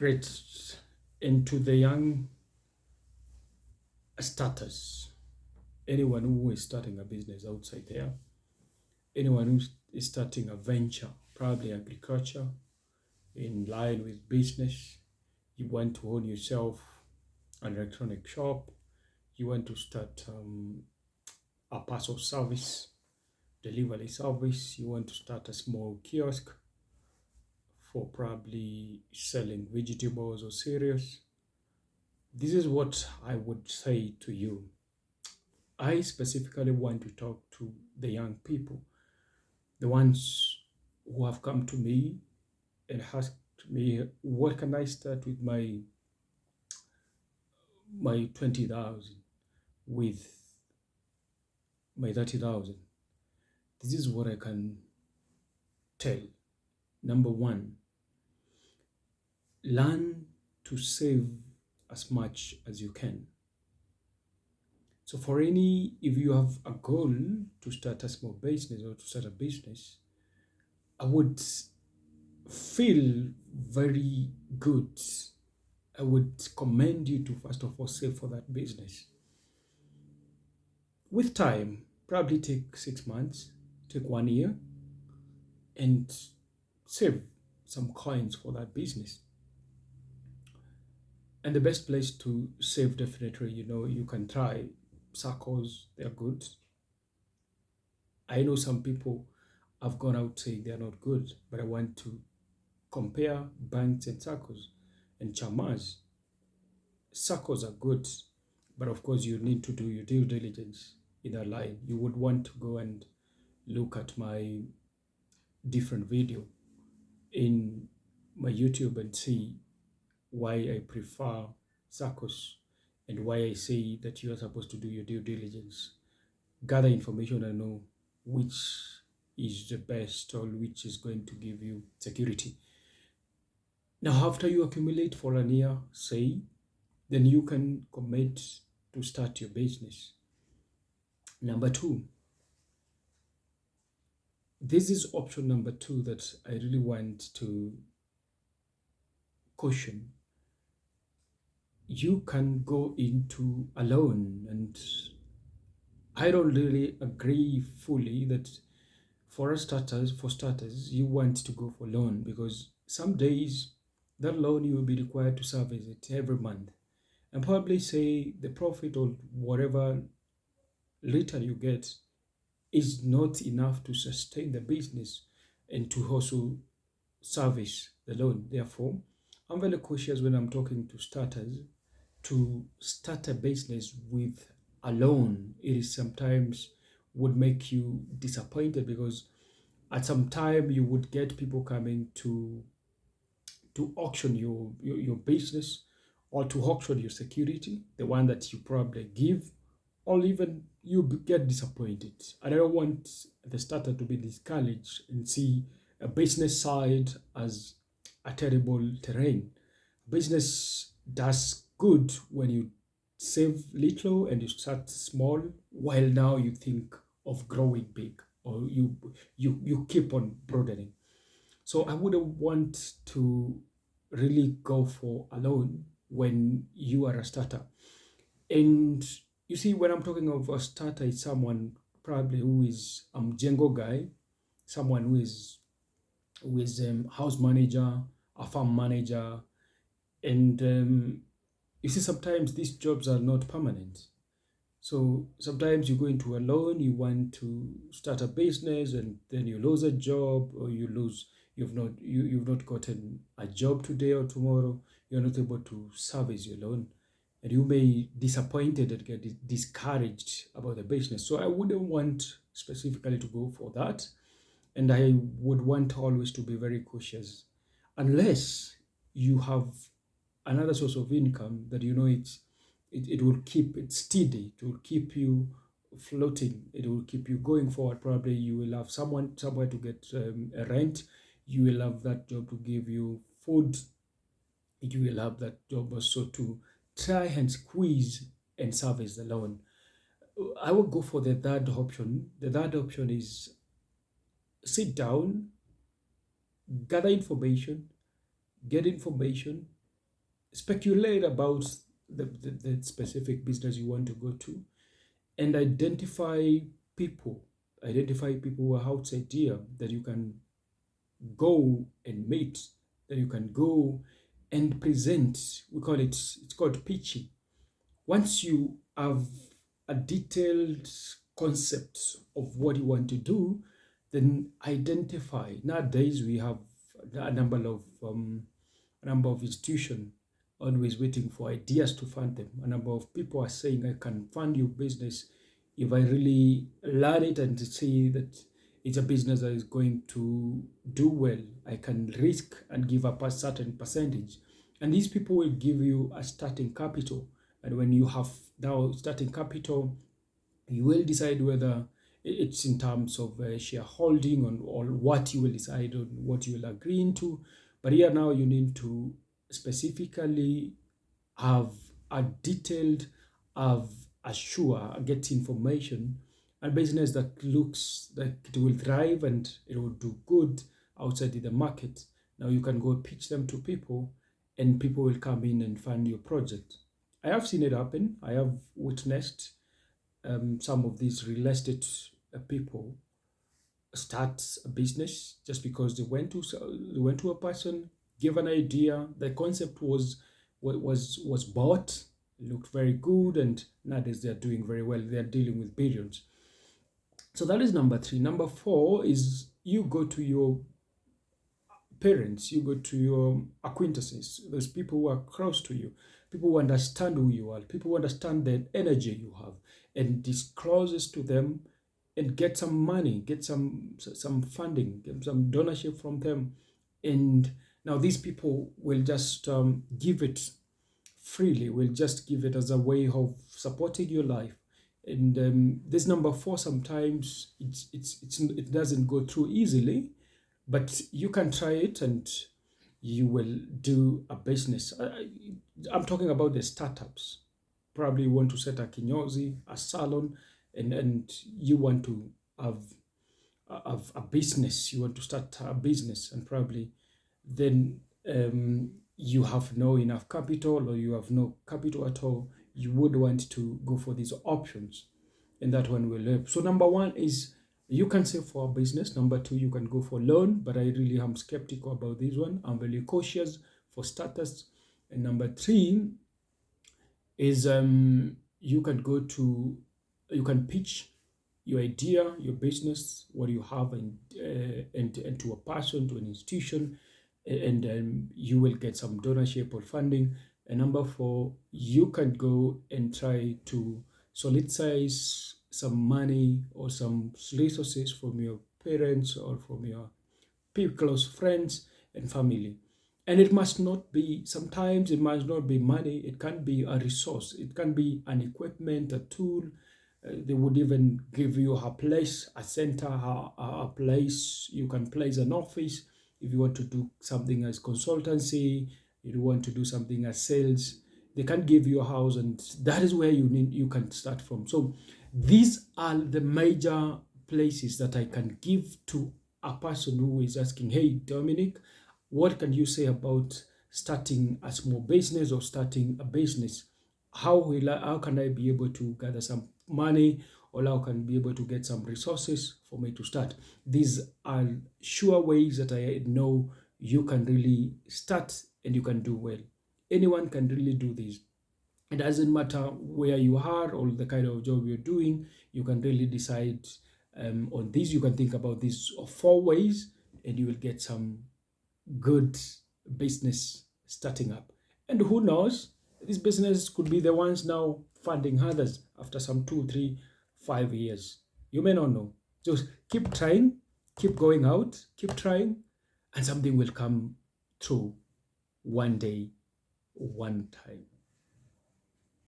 Great. And to the young starters, anyone who is starting a business outside there, anyone who is starting a venture, probably agriculture, in line with business, you want to own yourself an electronic shop, you want to start a parcel service, delivery service, you want to start a small kiosk for probably selling vegetables or cereals. This is what I would say to you. I specifically want to talk to the young people, the ones who have come to me and asked me, what can I start with my 20,000, with my 30,000? This is what I can tell. Number one, learn to save as much as you can. So if you have a goal to start a small business or to start a business, I would feel very good. I would commend you to first of all save for that business. With time, probably take 6 months, take 1 year, and save some coins for that business. And the best place to save, definitely, you can try circles, they're good. I know some people have gone out saying they're not good, but I want to compare banks and circles and chamas. Circles are good, but of course you need to do your due diligence in that line. You would want to go and look at my different video in my YouTube and see why I prefer circles and why I say that you are supposed to do your due diligence. Gather information and know which is the best or which is going to give you security. Now, after you accumulate for a year, say, then you can commit to start your business. Number two, this is option number two that I really want to caution. You can go into a loan, and I don't really agree fully that for starters, you want to go for loan, because some days that loan you will be required to service it every month, and probably say the profit or whatever return you get is not enough to sustain the business and to also service the loan. Therefore, I'm very cautious when I'm talking to starters to start a business with a loan. It is sometimes would make you disappointed, because at some time you would get people coming to auction your business, or to auction your security, the one that you probably give, or even you get disappointed. And I don't want the starter to be discouraged and see a business side as a terrible terrain. Business does good when you save little and you start small, while now you think of growing big, or you keep on broadening. So I wouldn't want to really go for a loan when you are a starter. And you see, when I'm talking of a starter, it's someone probably who is Django guy, someone who is house manager, a farm manager, and you see, sometimes these jobs are not permanent. So sometimes you go into a loan, you want to start a business, and then you lose a job, or you've not gotten a job today or tomorrow. You're not able to service your loan, and you may be disappointed and get discouraged about the business. So I wouldn't want specifically to go for that, and I would want always to be very cautious, unless you have another source of income that it will keep it steady, it will keep you floating, it will keep you going forward. Probably you will have someone somewhere to get a rent, you will have that job to give you food, you will have that job also to try and squeeze and service the loan. I will go for the third option. The third option is sit down, gather information, get information, speculate about the specific business you want to go to, and people identify people who are outside here that you can go and meet, that you can go and present. We call it's called pitching. Once you have a detailed concept of what you want to do, then identify. Nowadays we have a number of institutions always waiting for ideas to fund them. A number of people are saying, I can fund your business if I really learn it and see that it's a business that is going to do well. I can risk and give up a certain percentage. And these people will give you a starting capital. And when you have now starting capital, you will decide whether it's in terms of shareholding or what you will decide on, what you will agree into. But here now you need to specifically have a detailed, have a sure, get information, a business that looks like it will thrive and it will do good outside in the market. Now you can go pitch them to people and people will come in and fund your project. I have seen it happen. I have witnessed some of these real estate people start a business just because they went to a person, gave an idea, the concept was bought, looked very good, and nowadays they're doing very well. They're dealing with billions. So that is number 3. Number 4 is you go to your parents, you go to your acquaintances, those people who are close to you, people who understand who you are, people who understand the energy you have, and discloses to them and get some money, get some funding, get some donorship from them. And now these people will just give it freely, will just give it as a way of supporting your life. And this number 4, sometimes it doesn't go through easily, but you can try it and you will do a business. I'm talking about the startups. Probably you want to set a kinyozi, a salon, and you want to have a business. You want to start a business, and probably then you have no enough capital or you have no capital at all. You would want to go for these options, and that one will help. So number 1 is you can save for a business. Number 2, you can go for loan, but I really am skeptical about this one. I'm very cautious for starters. And number 3 is you can pitch your idea, your business, what you have, and to a person, to an institution, and you will get some donorship or funding. And number 4, you can go and try to solicit some money or some resources from your parents or from your close friends and family. And it must not be, sometimes it must not be money, it can be a resource, it can be an equipment, a tool. They would even give you a place, a center, a place you can place an office. If you want to do something as consultancy, if you want to do something as sales, they can give you a house, and that is where you can start from. So these are the major places that I can give to a person who is asking, hey, Dominic, what can you say about starting a small business or starting a business? How can I be able to gather some money, or how can I be able to get some resources for me to start? These are sure ways that I know you can really start and you can do well. Anyone can really do this. It doesn't matter where you are or the kind of job you're doing. You can really decide on this. You can think about these 4 ways, and you will get some good business starting up. And who knows, these businesses could be the ones now funding others after some 2, 3, 5 years. You may not know. Just keep trying, keep going out, keep trying, and something will come through one day, one time.